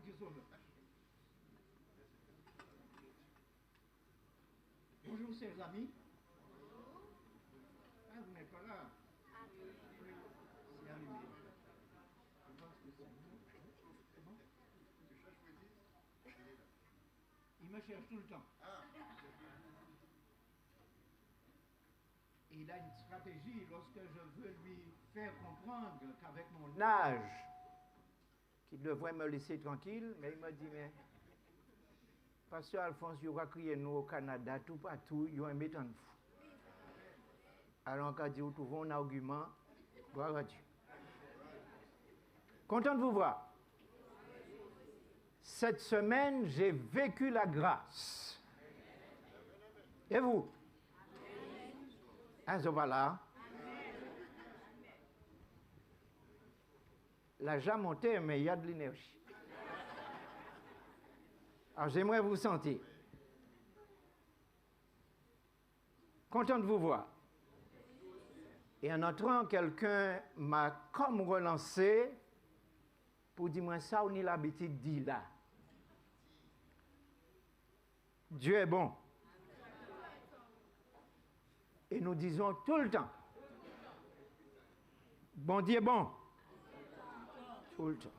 qui sont là. Bonjour, chers amis. Ah, vous n'êtes pas là. C'est allumé. Je pense que c'est bon. Il me cherche tout le temps. Et il a une stratégie lorsque je veux lui faire comprendre qu'avec mon âge, qu'il devrait me laisser tranquille, mais il me dit, mais Pasteur Alphonse, il va crier nous au Canada, tout partout, il va mettre en fou. Alors, quand nous trouvons un argument, gloire à Dieu. Content de vous voir. Cette semaine, j'ai vécu la grâce. Et vous? Ah, ça va là. La jambe montée, mais il y a de l'énergie. Alors, j'aimerais vous sentir. Content de vous voir. Et en entrant, quelqu'un m'a comme relancé pour dire, moi, ça, on a l'habitude de dire là. Dieu est bon. Et nous disons tout le temps, bon Dieu est bon. Tout le temps.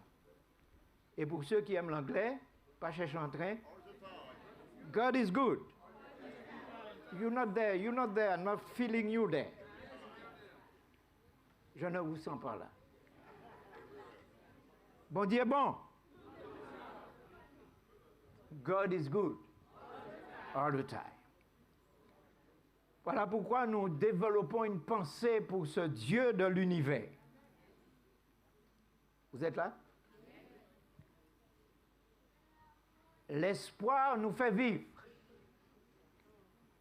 Et pour ceux qui aiment l'anglais, pas chercher en train, God is good. You're not there, I'm not feeling you there. Je ne vous sens pas là. Bon Dieu est bon. God is good. All the time. Voilà pourquoi nous développons une pensée pour ce Dieu de l'univers. Vous êtes là? L'espoir nous fait vivre.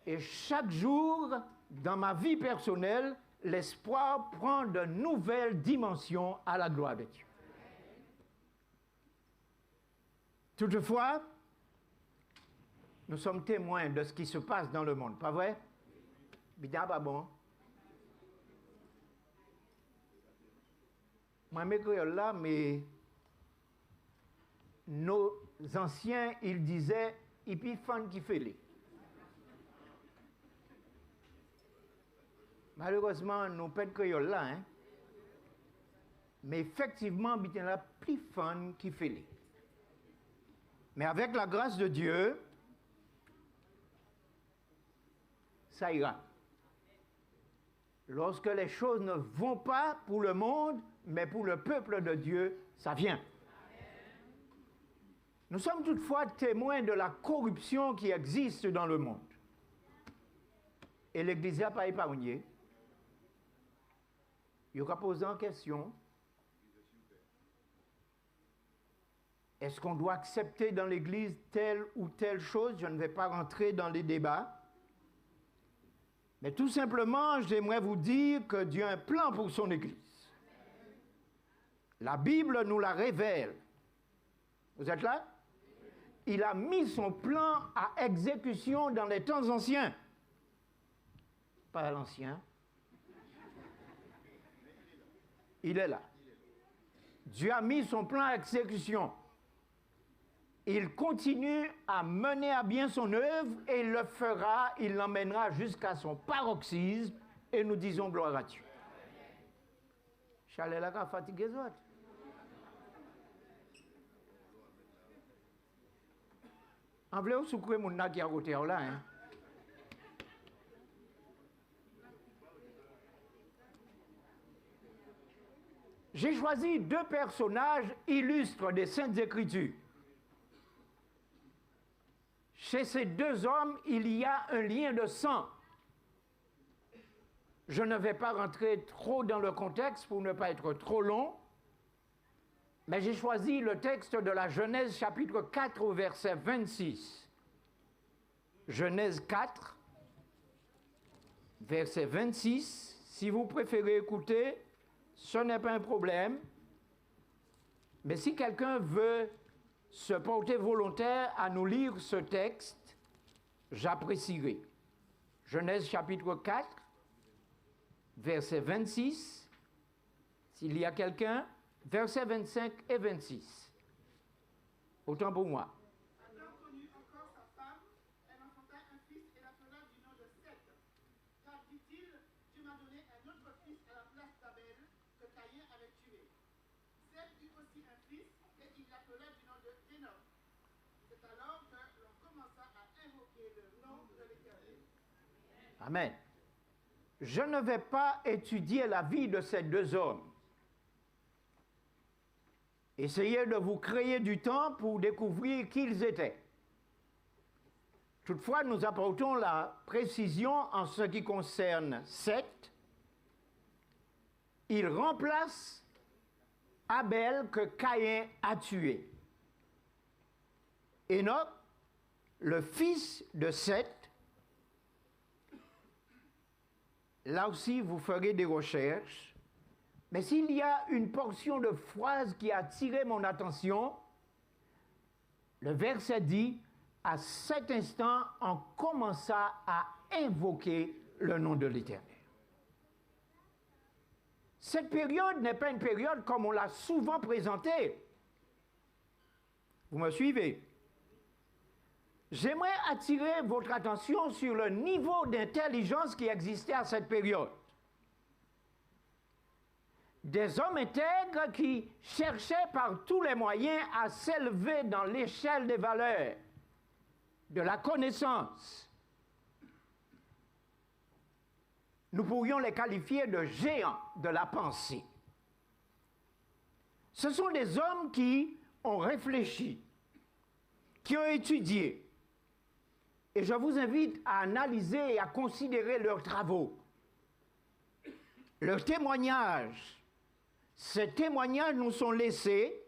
Et chaque jour, dans ma vie personnelle, l'espoir prend de nouvelles dimensions à la gloire de Dieu. Toutefois, nous sommes témoins de ce qui se passe dans le monde, pas vrai? Bien, pas bon. Moi, je suis là, mais nos anciens, ils disaient, et puis fan qui fait les. Malheureusement, nous ne sommes pas là, hein? Mais effectivement, il y a plus fan qui fait les. Mais avec la grâce de Dieu, ça ira. Lorsque les choses ne vont pas pour le monde, mais pour le peuple de Dieu, ça vient. Nous sommes toutefois témoins de la corruption qui existe dans le monde. Et l'Église n'a pas épargné. Il y a posé en question, est-ce qu'on doit accepter dans l'Église telle ou telle chose? Je ne vais pas rentrer dans les débats. Mais tout simplement, j'aimerais vous dire que Dieu a un plan pour son Église. La Bible nous la révèle. Vous êtes là? Il a mis son plan à exécution dans les temps anciens. Pas à l'ancien. Il est là. Dieu a mis son plan à exécution. Il continue à mener à bien son œuvre et il le fera, il l'emmènera jusqu'à son paroxysme et nous disons gloire à Dieu. Chalet là qu'a fatigué les autres. En vrai, vous soucouez mon nag qui a côté là, hein. J'ai choisi deux personnages illustres des Saintes Écritures. Chez ces deux hommes, il y a un lien de sang. Je ne vais pas rentrer trop dans le contexte pour ne pas être trop long, mais j'ai choisi le texte de la Genèse chapitre 4 au verset 26. Genèse 4, verset 26. Si vous préférez écouter, ce n'est pas un problème. Mais si quelqu'un veut se porter volontaire à nous lire ce texte, j'apprécierai. Genèse chapitre 4, verset 26. S'il y a quelqu'un, verset 25 et 26. Autant pour moi. Adam connut encore sa femme, elle enfanta un fils et l'appela du nom de Seth. Car dit-il, tu m'as donné un autre fils à la place d'Abel que Caïn avait tué. Seth eut aussi un fils et il l'appela du nom de Enoch. C'est alors que l'on commença à invoquer le nom de l'Éternel. Amen. Je ne vais pas étudier la vie de ces deux hommes. Essayez de vous créer du temps pour découvrir qui ils étaient. Toutefois, nous apportons la précision en ce qui concerne Seth. Il remplace Abel que Caïn a tué. Enoch, le fils de Seth, là aussi vous ferez des recherches. Mais s'il y a une portion de phrase qui a attiré mon attention, le verset dit, à cet instant, on commença à invoquer le nom de l'Éternel. Cette période n'est pas une période comme on l'a souvent présentée. Vous me suivez? J'aimerais attirer votre attention sur le niveau d'intelligence qui existait à cette période. Des hommes intègres qui cherchaient par tous les moyens à s'élever dans l'échelle des valeurs, de la connaissance. Nous pourrions les qualifier de géants de la pensée. Ce sont des hommes qui ont réfléchi, qui ont étudié. Et je vous invite à analyser et à considérer leurs travaux, leurs témoignages. Ces témoignages nous sont laissés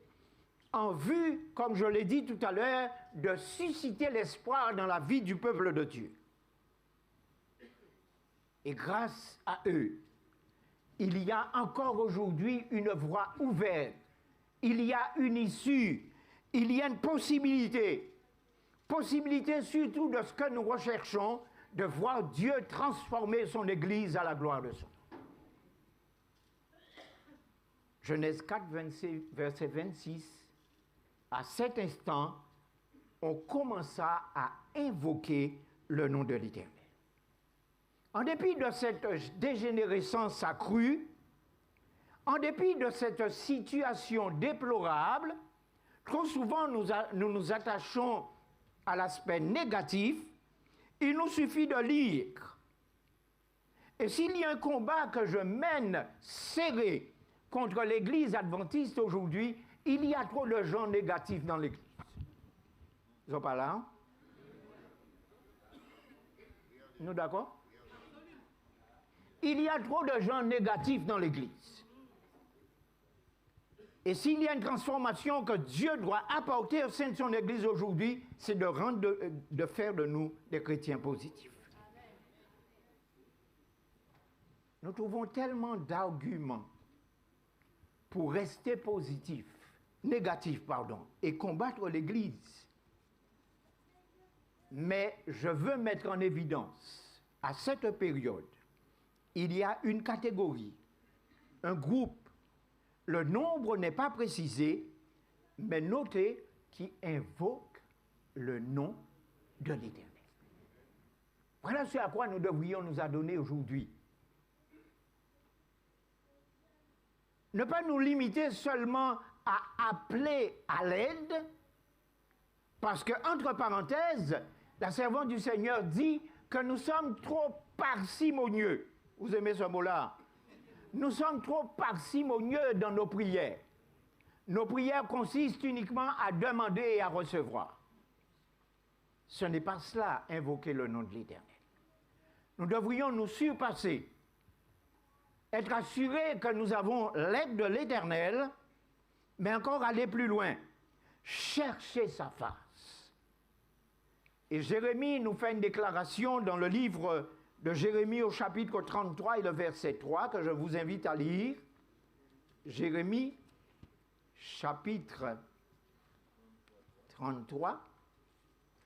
en vue, comme je l'ai dit tout à l'heure, de susciter l'espoir dans la vie du peuple de Dieu. Et grâce à eux, il y a encore aujourd'hui une voie ouverte, il y a une issue, il y a une possibilité surtout de ce que nous recherchons, de voir Dieu transformer son Église à la gloire de son nom. Genèse 4, verset 26, à cet instant, on commença à invoquer le nom de l'Éternel. En dépit de cette dégénérescence accrue, en dépit de cette situation déplorable, trop souvent nous nous attachons à l'aspect négatif. Il nous suffit de lire. Et s'il y a un combat que je mène serré contre l'Église adventiste aujourd'hui, il y a trop de gens négatifs dans l'Église. Ils sont pas là? Hein? Nous d'accord? Il y a trop de gens négatifs dans l'Église. Et s'il y a une transformation que Dieu doit apporter au sein de son Église aujourd'hui, c'est de faire de nous des chrétiens positifs. Nous trouvons tellement d'arguments pour rester négatif, et combattre l'Église. Mais je veux mettre en évidence, à cette période, il y a une catégorie, un groupe, le nombre n'est pas précisé, mais notez, qui invoque le nom de l'Éternel. Voilà ce à quoi nous devrions nous adonner aujourd'hui. Ne pas nous limiter seulement à appeler à l'aide, parce que, entre parenthèses, la servante du Seigneur dit que nous sommes trop parcimonieux. Vous aimez ce mot-là? Nous sommes trop parcimonieux dans nos prières. Nos prières consistent uniquement à demander et à recevoir. Ce n'est pas cela, invoquer le nom de l'Éternel. Nous devrions nous surpasser, être assurés que nous avons l'aide de l'Éternel, mais encore aller plus loin, chercher sa face. Et Jérémie nous fait une déclaration dans le livre de Jérémie au chapitre 33 et le verset 3 que je vous invite à lire. Jérémie, chapitre 33,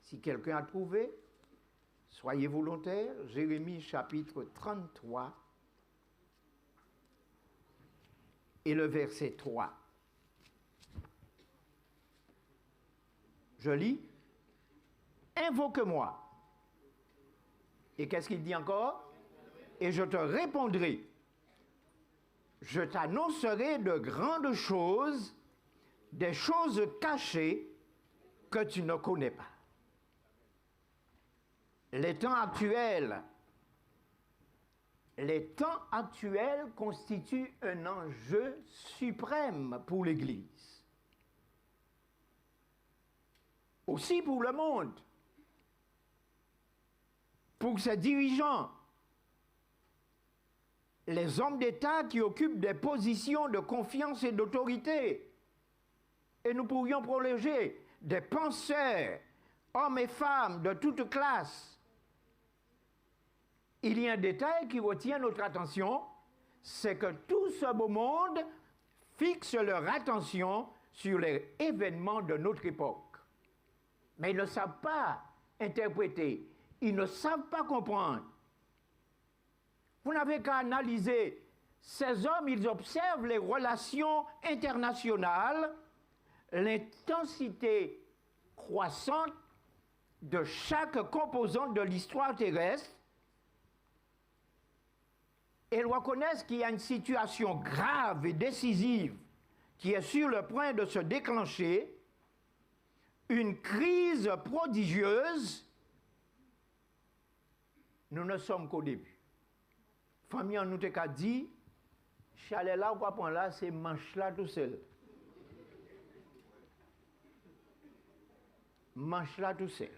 si quelqu'un a trouvé, soyez volontaire. Jérémie, chapitre 33 et le verset 3. Je lis, invoque-moi. Et qu'est-ce qu'il dit encore? Et je te répondrai. Je t'annoncerai de grandes choses, des choses cachées que tu ne connais pas. Les temps actuels constituent un enjeu suprême pour l'Église. Aussi pour le monde, pour ses dirigeants, les hommes d'État qui occupent des positions de confiance et d'autorité. Et nous pourrions prolonger des penseurs, hommes et femmes de toutes classes. Il y a un détail qui retient notre attention, c'est que tout ce beau monde fixe leur attention sur les événements de notre époque. Mais ils ne savent pas interpréter, ils ne savent pas comprendre. Vous n'avez qu'à analyser. Ces hommes, ils observent les relations internationales, l'intensité croissante de chaque composante de l'histoire terrestre, et ils reconnaissent qu'il y a une situation grave et décisive qui est sur le point de se déclencher, une crise prodigieuse. Nous ne sommes qu'au début. Famille en nous t'a dit, chalet là ou quoi point là, c'est manche là tout seul. Manche là tout seul.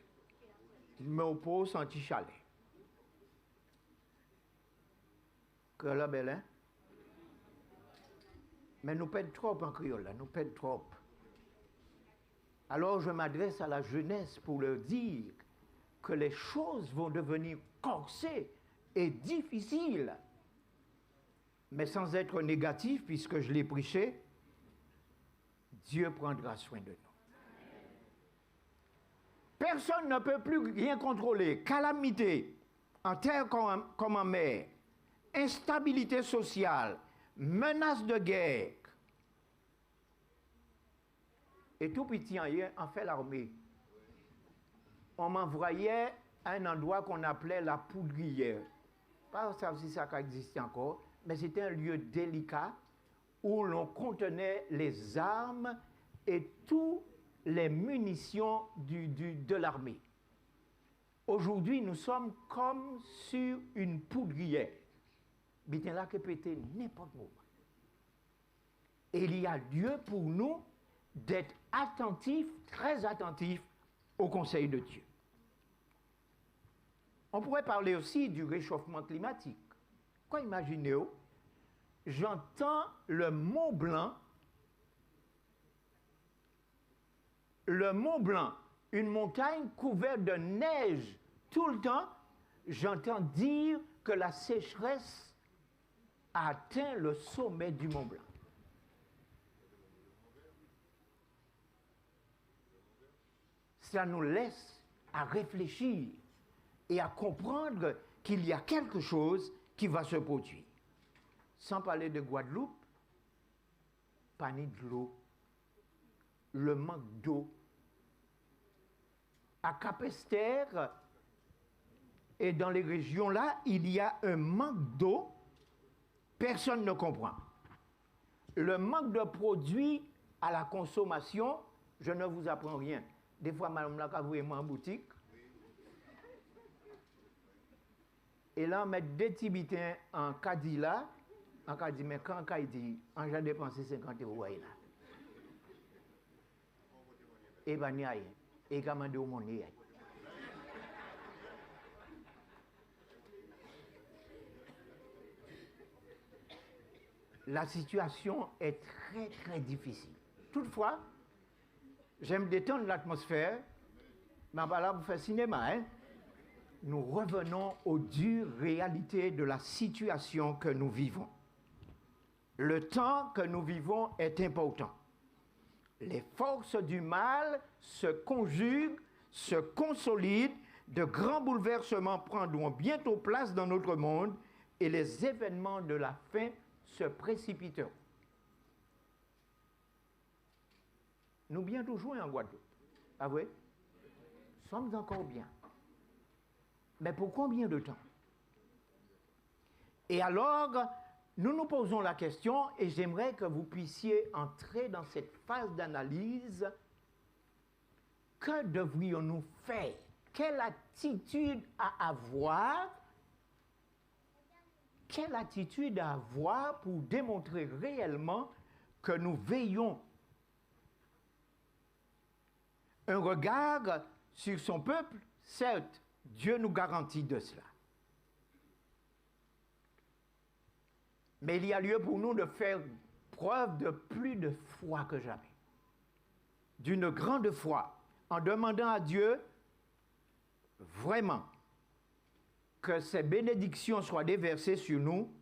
Mais au pot senti chalet. Que la belle, hein? Mais nous pèdons trop en créole, là, nous pèdons trop. Alors je m'adresse à la jeunesse pour leur dire que les choses vont devenir corsées et difficiles, mais sans être négatif, puisque je l'ai prêché, Dieu prendra soin de nous. Personne ne peut plus rien contrôler. Calamité, en terre comme en mer, instabilité sociale, menace de guerre. Et tout petit en fait l'armée. On m'envoyait à un endroit qu'on appelait la poudrière. Pas si ça existe encore, mais c'était un lieu délicat où l'on contenait les armes et toutes les munitions de l'armée. Aujourd'hui, nous sommes comme sur une poudrière. Bien là que péter n'importe où. Et il y a lieu pour nous d'être attentifs, très attentifs au conseil de Dieu. On pourrait parler aussi du réchauffement climatique. Quoi, imaginez-vous, j'entends le Mont Blanc, une montagne couverte de neige tout le temps, j'entends dire que la sécheresse a atteint le sommet du Mont Blanc. Ça nous laisse à réfléchir et à comprendre qu'il y a quelque chose qui va se produire. Sans parler de Guadeloupe, pas ni de l'eau, le manque d'eau. À Capesterre et dans les régions là, il y a un manque d'eau, personne ne comprend. Le manque de produits à la consommation, je ne vous apprends rien. Des fois, madame la vous moi en boutique. Et là, on met des petits bitins en caddie là. En caddie, mais quand il dit, j'ai dépensé 50 € là. Et ben, il y a rien. Et comment de mon nez. La situation est très, très difficile. Toutefois, j'aime détendre l'atmosphère, mais pas là pour faire cinéma. Hein? Nous revenons aux dures réalités de la situation que nous vivons. Le temps que nous vivons est important. Les forces du mal se conjuguent, se consolident, de grands bouleversements prendront bientôt place dans notre monde et les événements de la fin se précipiteront. Nous bien toujours en Guadeloupe. Ah oui? Nous sommes encore bien. Mais pour combien de temps? Et alors, nous nous posons la question, et j'aimerais que vous puissiez entrer dans cette phase d'analyse. Que devrions-nous faire? Quelle attitude à avoir? Quelle attitude à avoir pour démontrer réellement que nous veillons un regard sur son peuple? Certes, Dieu nous garantit de cela. Mais il y a lieu pour nous de faire preuve de plus de foi que jamais. D'une grande foi, en demandant à Dieu vraiment que ces bénédictions soient déversées sur nous,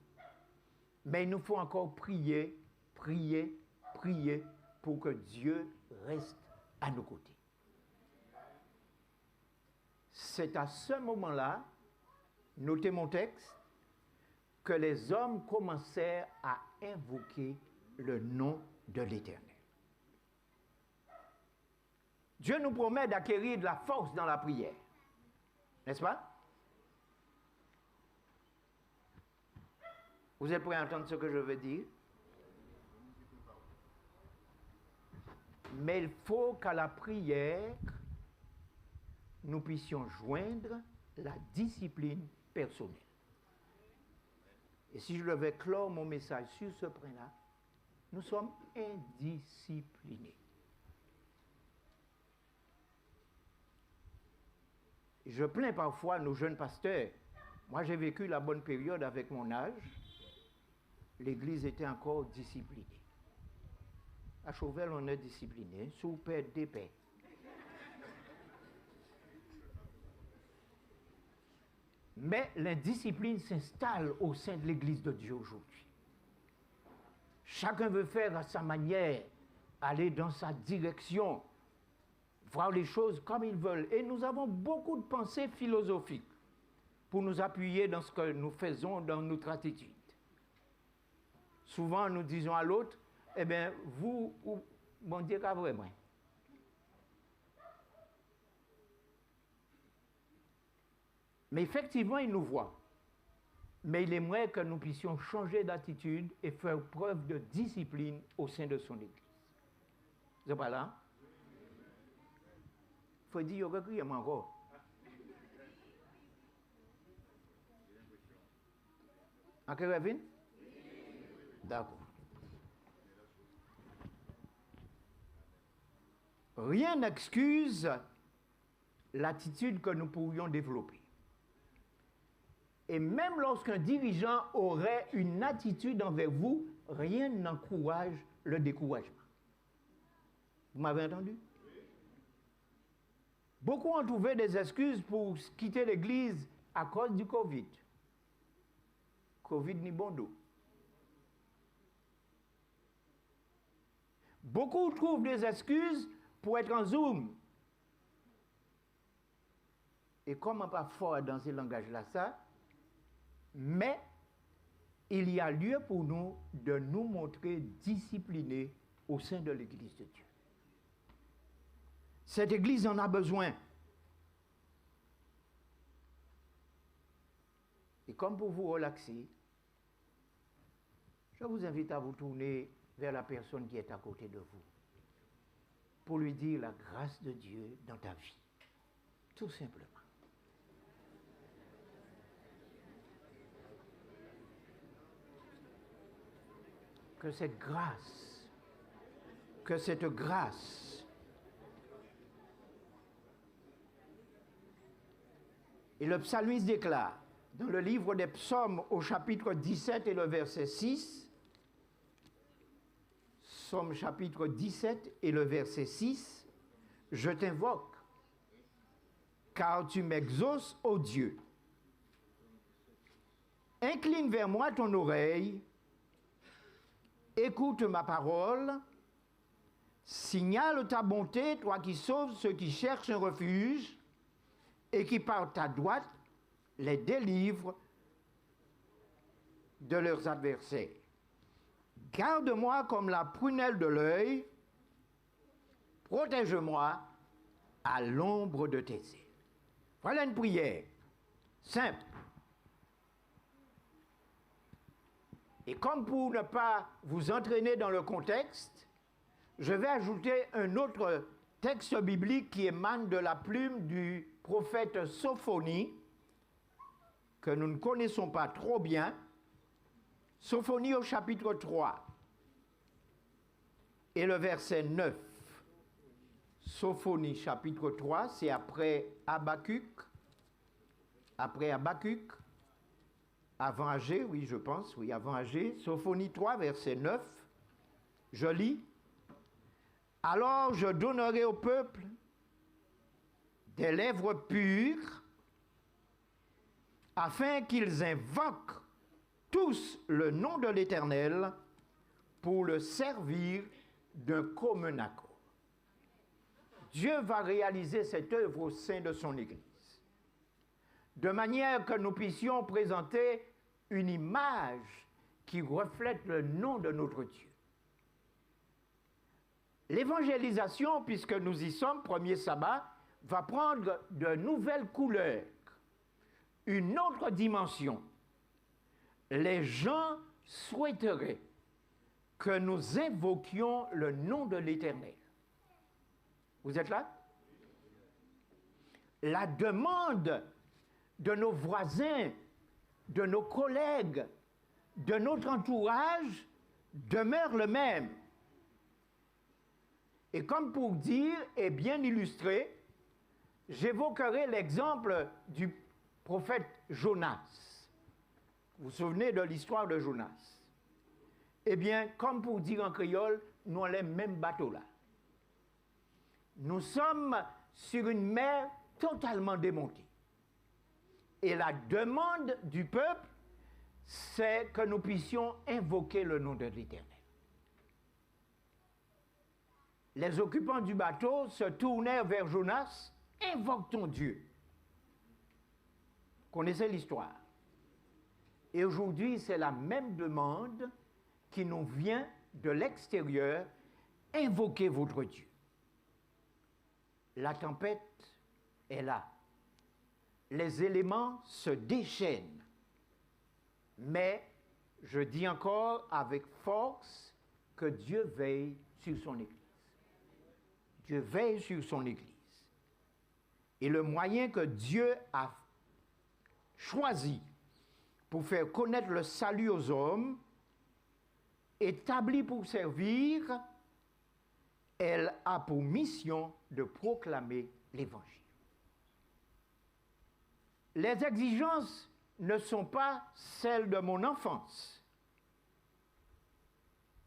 mais il nous faut encore prier, prier, prier pour que Dieu reste à nos côtés. C'est à ce moment-là, notez mon texte, que les hommes commencèrent à invoquer le nom de l'Éternel. Dieu nous promet d'acquérir de la force dans la prière, n'est-ce pas? Vous êtes prêts à entendre ce que je veux dire? Mais il faut qu'à la prière, nous puissions joindre la discipline personnelle. Et si je devais clore mon message sur ce point-là, nous sommes indisciplinés. Je plains parfois nos jeunes pasteurs. Moi, j'ai vécu la bonne période avec mon âge. L'Église était encore disciplinée. À Chauvel, on est discipliné, sous paix d'épée. Mais l'indiscipline s'installe au sein de l'Église de Dieu aujourd'hui. Chacun veut faire à sa manière, aller dans sa direction, voir les choses comme ils veulent. Et nous avons beaucoup de pensées philosophiques pour nous appuyer dans ce que nous faisons dans notre attitude. Souvent, nous disons à l'autre, eh bien, vous, bon Dieu, qu'à vraiment. Mais effectivement, il nous voit. Mais il aimerait que nous puissions changer d'attitude et faire preuve de discipline au sein de son Église. Vous êtes pas là? Il faut dire, il y a encore. En quel Kevin? D'accord. Rien n'excuse l'attitude que nous pourrions développer. Et même lorsqu'un dirigeant aurait une attitude envers vous, rien n'encourage le découragement. Vous m'avez entendu? Beaucoup ont trouvé des excuses pour quitter l'Église à cause du Covid. Covid ni bon dos. Beaucoup trouvent des excuses pour être en Zoom. Et comment pas fort dans ce langage-là, ça? Mais il y a lieu pour nous de nous montrer disciplinés au sein de l'Église de Dieu. Cette Église en a besoin. Et comme pour vous relaxer, je vous invite à vous tourner vers la personne qui est à côté de vous pour lui dire la grâce de Dieu dans ta vie. Tout simplement. Que cette grâce, et le psalmiste déclare dans le livre des psaumes au chapitre 17 et le verset 6, Psaume chapitre 17 et le verset 6, je t'invoque, car tu m'exauces, ô Dieu. Incline vers moi ton oreille, écoute ma parole, signale ta bonté, toi qui sauves ceux qui cherchent un refuge, et qui par ta droite les délivre de leurs adversaires. Garde-moi comme la prunelle de l'œil, protège-moi à l'ombre de tes ailes. Voilà une prière simple. Et comme pour ne pas vous entraîner dans le contexte, je vais ajouter un autre texte biblique qui émane de la plume du prophète Sophonie, que nous ne connaissons pas trop bien. Sophonie au chapitre 3 et le verset 9. Sophonie chapitre 3, c'est après Habakkuk. Après Habakkuk, avant Agé, oui je pense, oui avant Agé. Sophonie 3, verset 9. Je lis. Alors je donnerai au peuple des lèvres pures, afin qu'ils invoquent tous le nom de l'Éternel pour le servir d'un commun accord. Dieu va réaliser cette œuvre au sein de son Église, de manière que nous puissions présenter une image qui reflète le nom de notre Dieu. L'évangélisation, puisque nous y sommes, premier sabbat, va prendre de nouvelles couleurs, une autre dimension. Les gens souhaiteraient que nous invoquions le nom de l'Éternel. Vous êtes là? La demande de nos voisins, de nos collègues, de notre entourage demeure le même. Et comme pour dire et bien illustrer, j'évoquerai l'exemple du prophète Jonas. Vous vous souvenez de l'histoire de Jonas? Eh bien, comme pour dire en créole, nous avons les mêmes bateaux là. Nous sommes sur une mer totalement démontée. Et la demande du peuple, c'est que nous puissions invoquer le nom de l'Éternel. Les occupants du bateau se tournèrent vers Jonas. Invoque ton Dieu. Connaissez l'histoire. Et aujourd'hui, c'est la même demande qui nous vient de l'extérieur. Invoquez votre Dieu. La tempête est là. Les éléments se déchaînent. Mais, je dis encore avec force, que Dieu veille sur son Église. Dieu veille sur son Église. Et le moyen que Dieu a choisi pour faire connaître le salut aux hommes, établi pour servir, elle a pour mission de proclamer l'Évangile. Les exigences ne sont pas celles de mon enfance.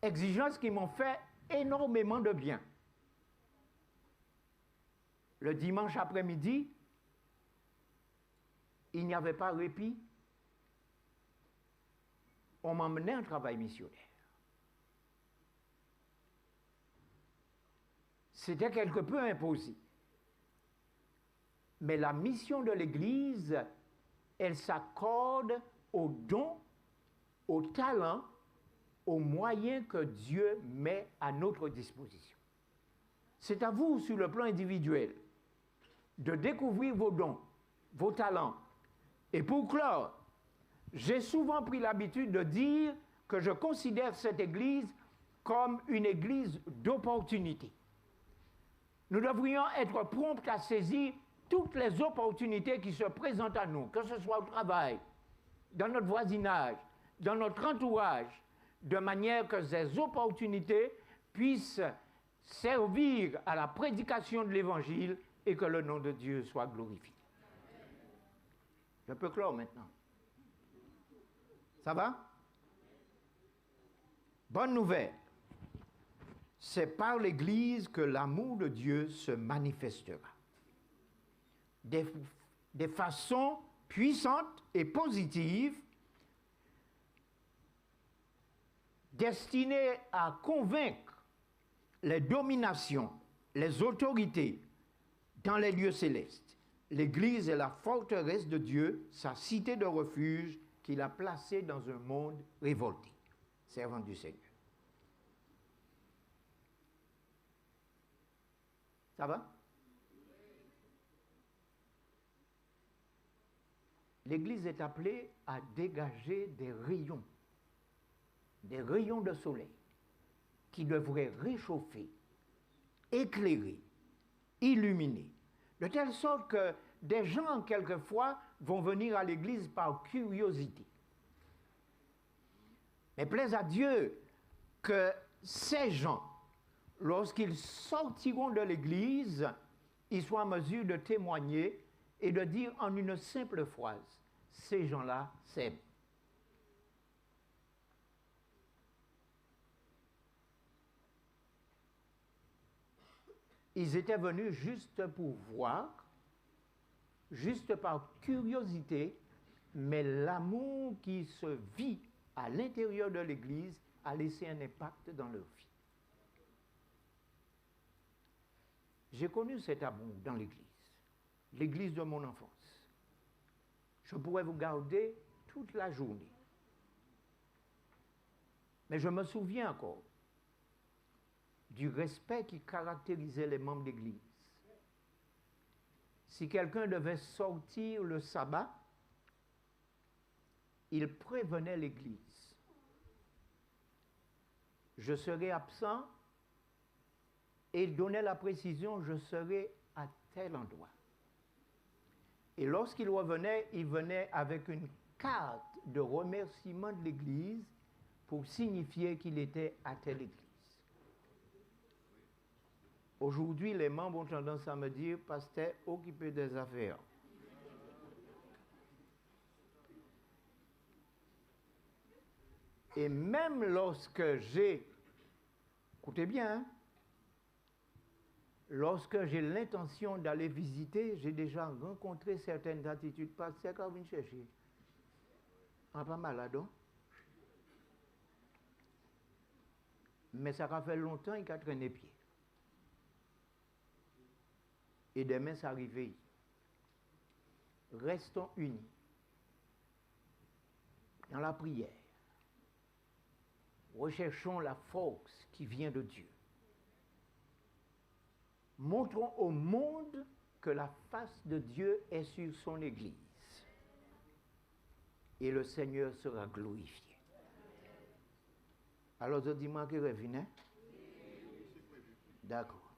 Exigences qui m'ont fait énormément de bien. Le dimanche après-midi, il n'y avait pas répit. On m'emmenait en travail missionnaire. C'était quelque peu imposé. Mais la mission de l'Église, elle s'accorde aux dons, aux talents, aux moyens que Dieu met à notre disposition. C'est à vous, sur le plan individuel, de découvrir vos dons, vos talents. Et pour clore, j'ai souvent pris l'habitude de dire que je considère cette Église comme une Église d'opportunités. Nous devrions être prompts à saisir toutes les opportunités qui se présentent à nous, que ce soit au travail, dans notre voisinage, dans notre entourage, de manière que ces opportunités puissent servir à la prédication de l'Évangile et que le nom de Dieu soit glorifié. Je peux clore maintenant. Ça va? Bonne nouvelle. C'est par l'Église que l'amour de Dieu se manifestera. Des façons puissantes et positives, destinées à convaincre les dominations, les autorités dans les lieux célestes. L'Église est la forteresse de Dieu, sa cité de refuge qu'il a placée dans un monde révolté. Servant du Seigneur. Ça va? l'Église est appelée à dégager des rayons de soleil qui devraient réchauffer, éclairer, illuminer, de telle sorte que des gens, quelquefois, vont venir à l'Église par curiosité. Mais plaise à Dieu que ces gens, lorsqu'ils sortiront de l'Église, ils soient en mesure de témoigner et de dire en une simple phrase, ces gens-là s'aiment. Ils étaient venus juste pour voir, juste par curiosité, mais l'amour qui se vit à l'intérieur de l'Église a laissé un impact dans leur vie. J'ai connu cet amour dans l'Église de mon enfance. Je pourrais vous garder toute la journée. Mais je me souviens encore du respect qui caractérisait les membres d'Église. Si quelqu'un devait sortir le sabbat, il prévenait l'Église. Je serai absent et il donnait la précision, je serai à tel endroit. Et lorsqu'il revenait, il venait avec une carte de remerciement de l'Église pour signifier qu'il était à telle Église. Aujourd'hui, les membres ont tendance à me dire, pasteur, occupez des affaires. Et même lorsque écoutez bien, hein, lorsque j'ai l'intention d'aller visiter, j'ai déjà rencontré certaines attitudes. Pasteur, quand vous venez chercher, on pas malade, hein? Mais ça a fait longtemps qu'il a traîné pied. Et demain, c'est arrivé. Restons unis dans la prière. Recherchons la force qui vient de Dieu. Montrons au monde que la face de Dieu est sur son Église. Et le Seigneur sera glorifié. Alors, je dis, moi qui reviens. D'accord.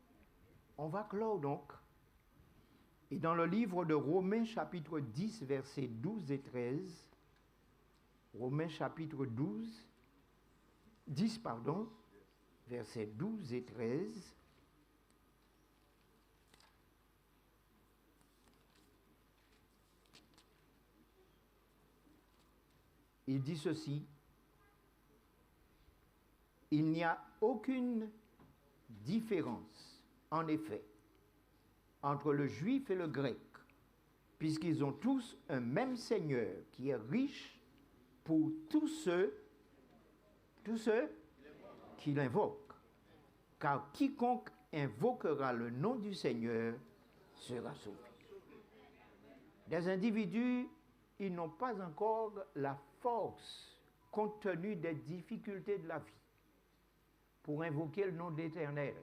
On va clore donc. Et dans le livre de Romains chapitre 10, versets 12 et 13, Romains chapitre 10, versets 12 et 13, il dit ceci, il n'y a aucune différence, en effet, entre le juif et le grec, puisqu'ils ont tous un même Seigneur qui est riche pour tous ceux qui l'invoquent. Car quiconque invoquera le nom du Seigneur sera sauvé. Des individus, ils n'ont pas encore la force, compte tenu des difficultés de la vie, pour invoquer le nom de l'Éternel.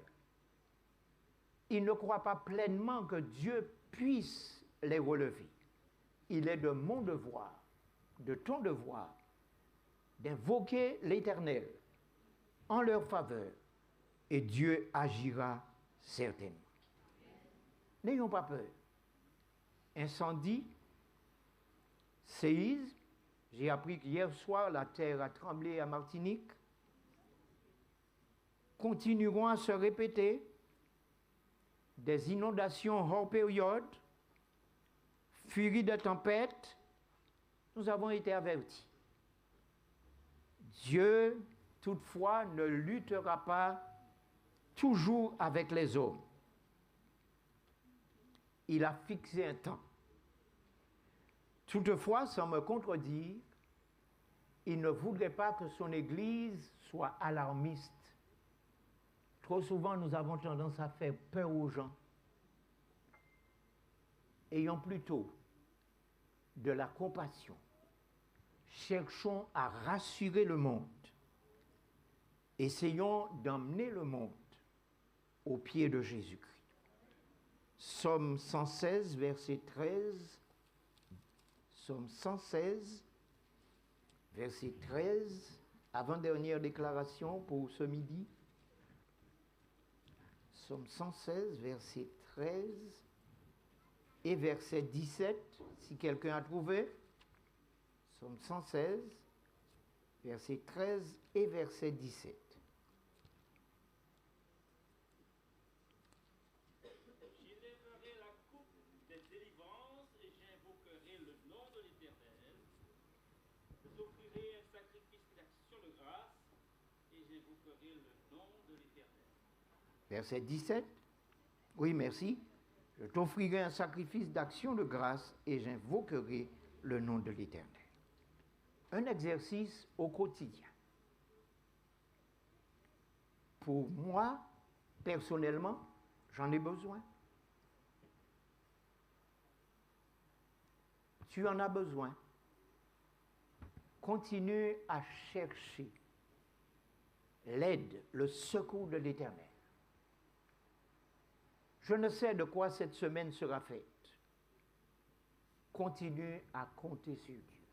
Ils ne croient pas pleinement que Dieu puisse les relever. Il est de mon devoir, de ton devoir, d'invoquer l'Éternel en leur faveur, et Dieu agira certainement. N'ayons pas peur. Incendie, séisme, j'ai appris qu'hier soir, la terre a tremblé à Martinique, continueront à se répéter, des inondations hors période, furie de tempête, nous avons été avertis. Dieu, toutefois, ne luttera pas toujours avec les hommes. Il a fixé un temps. Toutefois, sans me contredire, il ne voudrait pas que son Église soit alarmiste. Trop souvent, nous avons tendance à faire peur aux gens. Ayons plutôt de la compassion. Cherchons à rassurer le monde. Essayons d'emmener le monde au pied de Jésus-Christ. Psaume 116, verset 13. Psaume 116, verset 13, avant-dernière déclaration pour ce midi. Psaume 116, verset 13 et verset 17, si quelqu'un a trouvé. Psaume 116, verset 13 et verset 17. J'élèverai la coupe des délivrances et j'invoquerai le nom de l'Éternel. J'offrirai un sacrifice d'action de grâce et j'invoquerai le nom de l'Éternel. Verset 17. Oui, merci. Je t'offrirai un sacrifice d'action de grâce et j'invoquerai le nom de l'Éternel. Un exercice au quotidien. Pour moi, personnellement, j'en ai besoin. Tu en as besoin. Continue à chercher l'aide, le secours de l'Éternel. Je ne sais de quoi cette semaine sera faite. Continue à compter sur Dieu.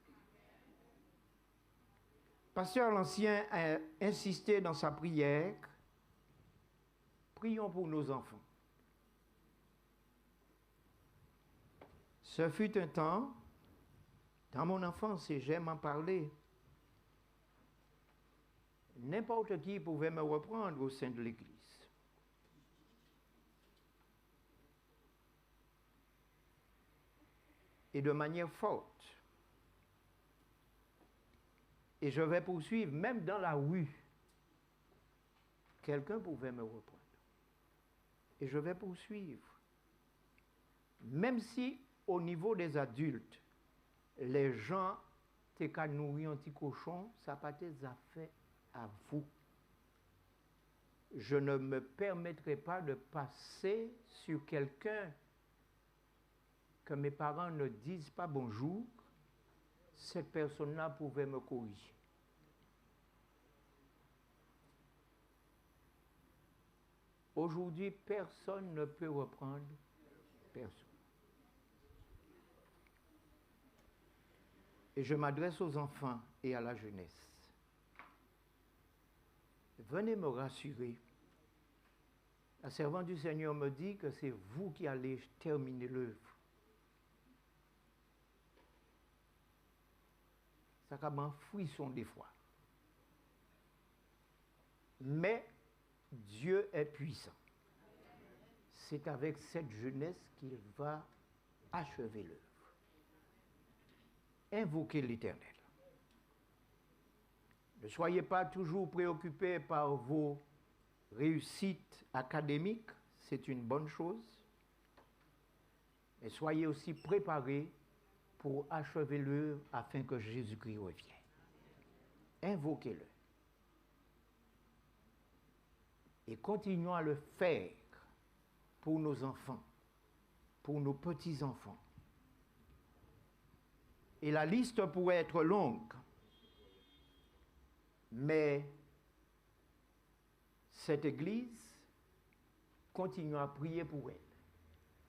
Pasteur l'Ancien a insisté dans sa prière. Prions pour nos enfants. Ce fut un temps, dans mon enfance, et j'aime en parler, n'importe qui pouvait me reprendre au sein de l'Église. Et de manière forte. Et je vais poursuivre, même dans la rue, quelqu'un pouvait me reprendre. Et je vais poursuivre. Même si, au niveau des adultes, les gens t'es qu'à nourrir un petit cochon, ça n'a pas été fait à vous. Je ne me permettrai pas de passer sur quelqu'un que mes parents ne disent pas bonjour. Cette personne-là pouvait me corriger. Aujourd'hui, personne ne peut reprendre personne. Et je m'adresse aux enfants et à la jeunesse. Venez me rassurer. La servante du Seigneur me dit que c'est vous qui allez terminer l'œuvre. Ça comme un frisson des fois. Mais Dieu est puissant. C'est avec cette jeunesse qu'il va achever l'œuvre. Invoquez l'Éternel. Ne soyez pas toujours préoccupés par vos réussites académiques, c'est une bonne chose. Mais soyez aussi préparés pour achever l'œuvre afin que Jésus-Christ revienne. Invoquez-le. Et continuons à le faire pour nos enfants, pour nos petits-enfants. Et la liste pourrait être longue, mais cette Église, continuons à prier pour elle.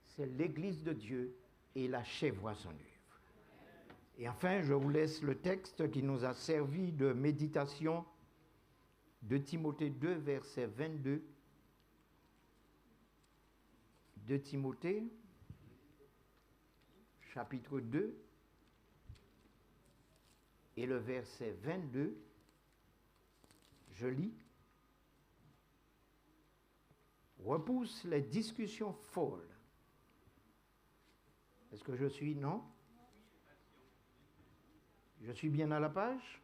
C'est l'Église de Dieu et il achèvera son œuvre. Et enfin, je vous laisse le texte qui nous a servi de méditation de Timothée 2, verset 22. De Timothée, chapitre 2, et le verset 22, je lis. Repousse les discussions folles. Est-ce que je suis? Non? Je suis bien à la page?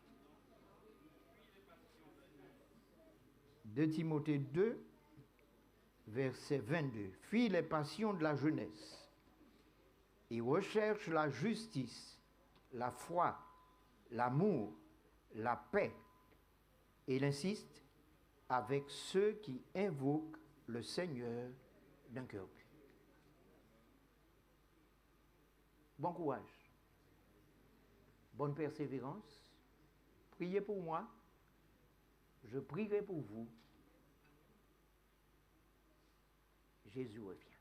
De Timothée 2, verset 22. Fuis les passions de la jeunesse et recherche la justice, la foi, l'amour, la paix. Et il insiste avec ceux qui invoquent le Seigneur d'un cœur pur. Bon courage, bonne persévérance. Priez pour moi, je prierai pour vous. Jésus revient.